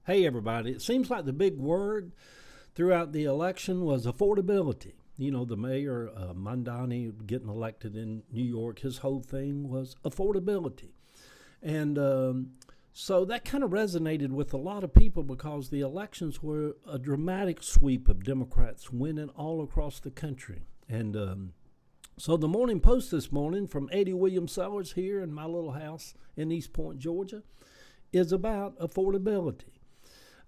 Hey, everybody. It seems like the big word throughout the election was affordability. You know, the mayor, Mandani, getting elected in New York, his whole thing was affordability. And so that kind of resonated with a lot of people because the elections were a dramatic sweep of Democrats winning all across the country. And so the Morning Post this morning from Eddie Williams Sellers here in my little house in East Point, Georgia, is about affordability.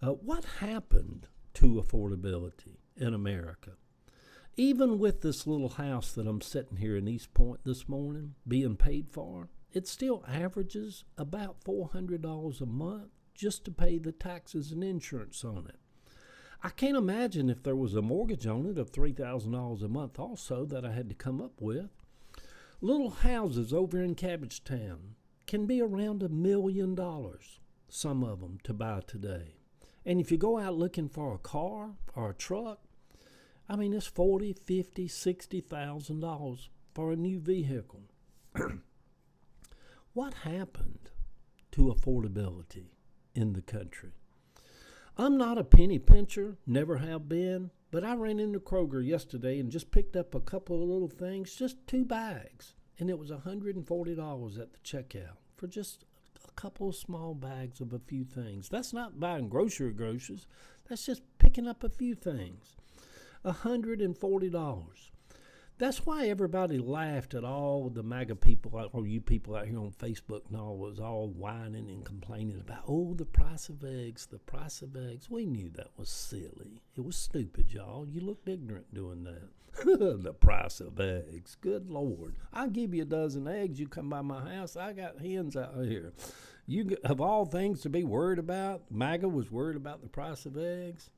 What happened to affordability in America? Even with this little house that I'm sitting here in East Point this morning being paid for, it still averages about $400 a month just to pay the taxes and insurance on it. I can't imagine if there was a mortgage on it of $3,000 a month also that I had to come up with. Little houses over in Cabbagetown can be around $1 million, some of them, to buy today. And if you go out looking for a car or a truck, I mean, it's $40,000, $50,000, $60,000 for a new vehicle. What happened to affordability in the country? I'm not a penny pincher, never have been, but I ran into Kroger yesterday and just picked up a couple of little things, just 2 bags, and it was $140 at the checkout for just a couple of small bags of a few things. That's not buying groceries. That's just picking up a few things. $140. That's why everybody laughed at all the MAGA people, or you people out here on Facebook and all, was all whining and complaining about, the price of eggs, the price of eggs. We knew that was silly. It was stupid, y'all. You looked ignorant doing that. The price of eggs. Good Lord. I'll give you a dozen eggs. You come by my house. I got hens out here. You, of all things to be worried about, MAGA was worried about the price of eggs.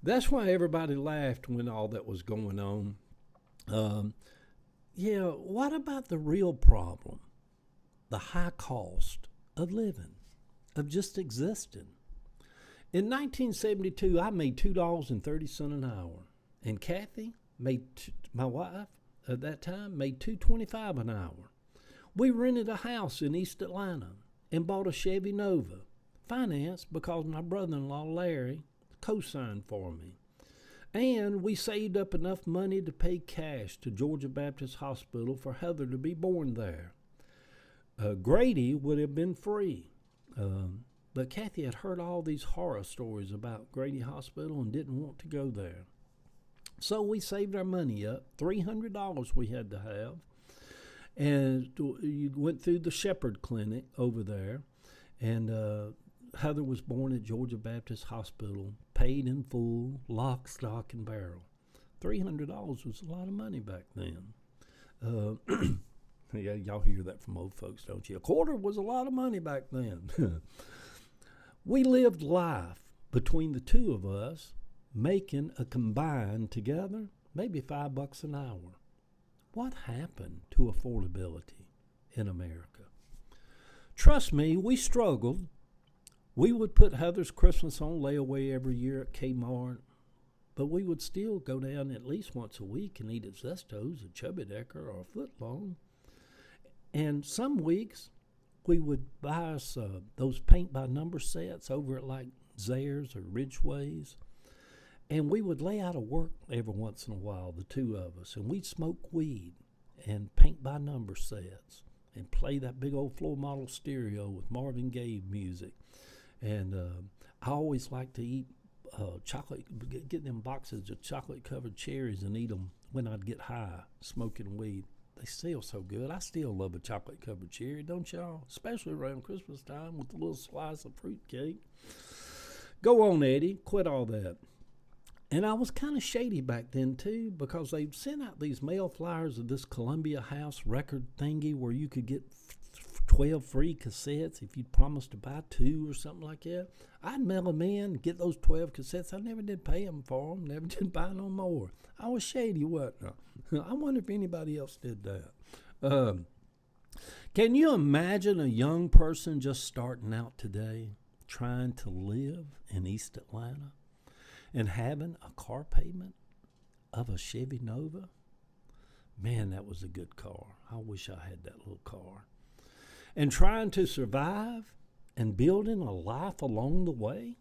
That's why everybody laughed when all that was going on. What about the real problem? The high cost of living, of just existing. In 1972, I made $2.30 an hour. And Kathy, my wife at that time, made $2.25 an hour. We rented a house in East Atlanta and bought a Chevy Nova, financed because my brother-in-law, Larry, co-signed for me. And we saved up enough money to pay cash to Georgia Baptist Hospital for Heather to be born there. Grady would have been free. But Kathy had heard all these horror stories about Grady Hospital and didn't want to go there. So we saved our money up, $300 we had to have. And you went through the Shepherd Clinic over there, and Heather was born at Georgia Baptist Hospital, paid in full, lock, stock, and barrel. $300 was a lot of money back then. Yeah, y'all hear that from old folks, don't you? A quarter was a lot of money back then. We lived life between the two of us, making a combined together maybe $5 an hour. What happened to affordability in America? Trust me, we struggled. We would put Heather's Christmas on layaway every year at Kmart, but we would still go down at least once a week and eat at Zesto's, a Chubby Decker, or a Footlong. And some weeks we would buy us those paint-by-number sets over at like Zayre's or Ridgeway's, and we would lay out of work every once in a while, the two of us, and we'd smoke weed and paint-by-number sets and play that big old floor model stereo with Marvin Gaye music. And I always like to eat chocolate, get them boxes of chocolate-covered cherries and eat them when I'd get high, smoking weed. They sell so good. I still love a chocolate-covered cherry, don't y'all? Especially around Christmas time with a little slice of fruit cake. Go on, Eddie. Quit all that. And I was kind of shady back then, too, because they sent out these mail flyers of this Columbia House record thingy where you could get 12 free cassettes if you'd promised to buy 2 or something like that. I'd mail them in, get those 12 cassettes. I never did pay them for them, never did buy no more. I was shady, wasn't I? I wonder if anybody else did that. Can you imagine a young person just starting out today trying to live in East Atlanta and having a car payment of a Chevy Nova? Man, that was a good car. I wish I had that little car. And trying to survive and building a life along the way?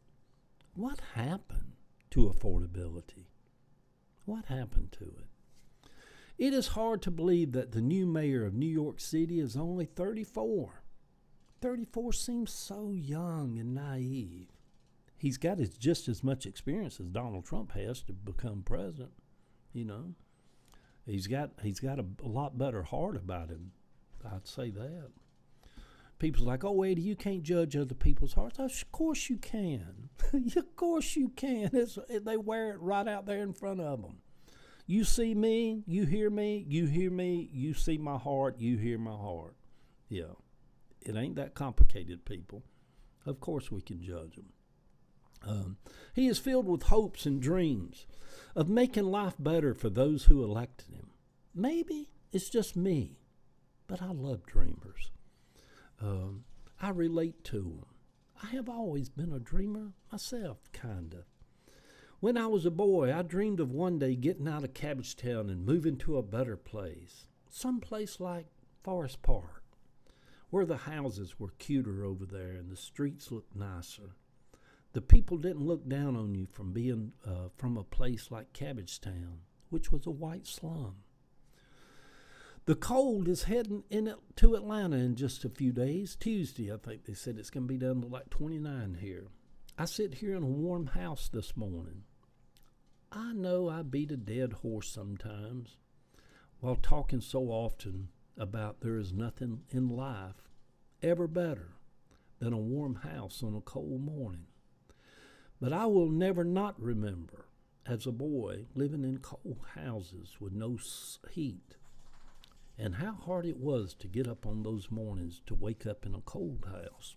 What happened to affordability? What happened to it? It is hard to believe that the new mayor of New York City is only 34. 34 seems so young and naive. He's got just as much experience as Donald Trump has to become president. You know, he's got a lot better heart about him. I'd say that. People's like, oh, Eddie, you can't judge other people's hearts. Of course you can. Of course you can. They wear it right out there in front of them. You see me, you hear me, you hear me, you see my heart, you hear my heart. Yeah, it ain't that complicated, people. Of course we can judge them. He is filled with hopes and dreams of making life better for those who elected him. Maybe it's just me, but I love dreamers. I relate to them. I have always been a dreamer myself, kind of. When I was a boy, I dreamed of one day getting out of Cabbagetown and moving to a better place. Someplace like Forest Park, where the houses were cuter over there and the streets looked nicer. The people didn't look down on you from being from a place like Cabbagetown, which was a white slum. The cold is heading to Atlanta in just a few days. Tuesday, I think they said it's going to be down to like 29 here. I sit here in a warm house this morning. I know I beat a dead horse sometimes while talking so often about there is nothing in life ever better than a warm house on a cold morning. But I will never not remember, as a boy, living in cold houses with no heat, and how hard it was to get up on those mornings to wake up in a cold house.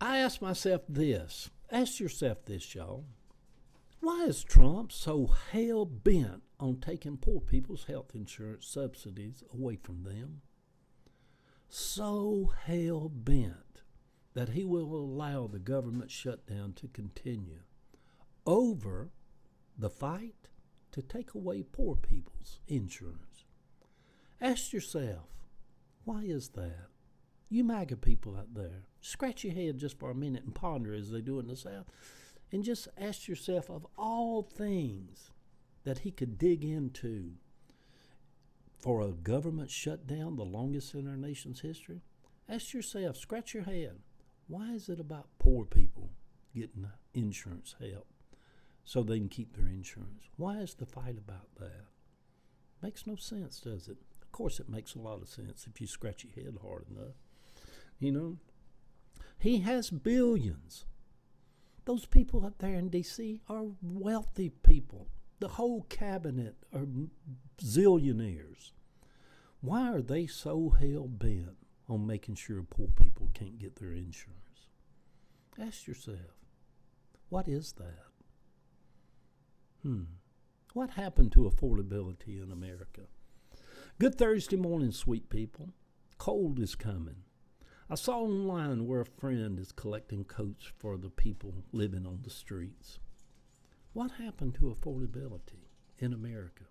I ask yourself this, y'all. Why is Trump so hell-bent on taking poor people's health insurance subsidies away from them? So hell-bent that he will allow the government shutdown to continue over the fight to take away poor people's insurance. Ask yourself, why is that? You MAGA people out there, scratch your head just for a minute and ponder as they do in the South, and just ask yourself, of all things that he could dig into for a government shutdown, the longest in our nation's history, ask yourself, scratch your head, why is it about poor people getting insurance help so they can keep their insurance? Why is the fight about that? Makes no sense, does it? Of course it makes a lot of sense if you scratch your head hard enough. You know, he has billions. Those people up there in D.C. are wealthy people. The whole cabinet are zillionaires. Why are they so hell-bent on making sure poor people can't get their insurance? Ask yourself, what is that? What happened to affordability in America? Good Thursday morning, sweet people. Cold is coming. I saw online where a friend is collecting coats for the people living on the streets. What happened to affordability in America?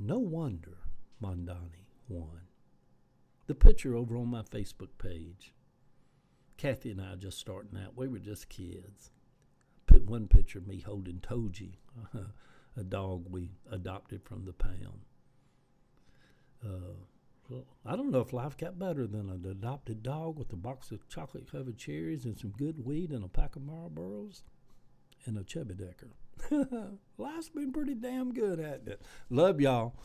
No wonder Mondani won. The picture over on my Facebook page. Kathy and I just starting out. We were just kids. Put one picture of me holding Toji, a dog we adopted from the pound. Well, I don't know if life got better than an adopted dog with a box of chocolate-covered cherries and some good weed and a pack of Marlboros and a Chubby Decker. Life's been pretty damn good, hasn't it? Love y'all.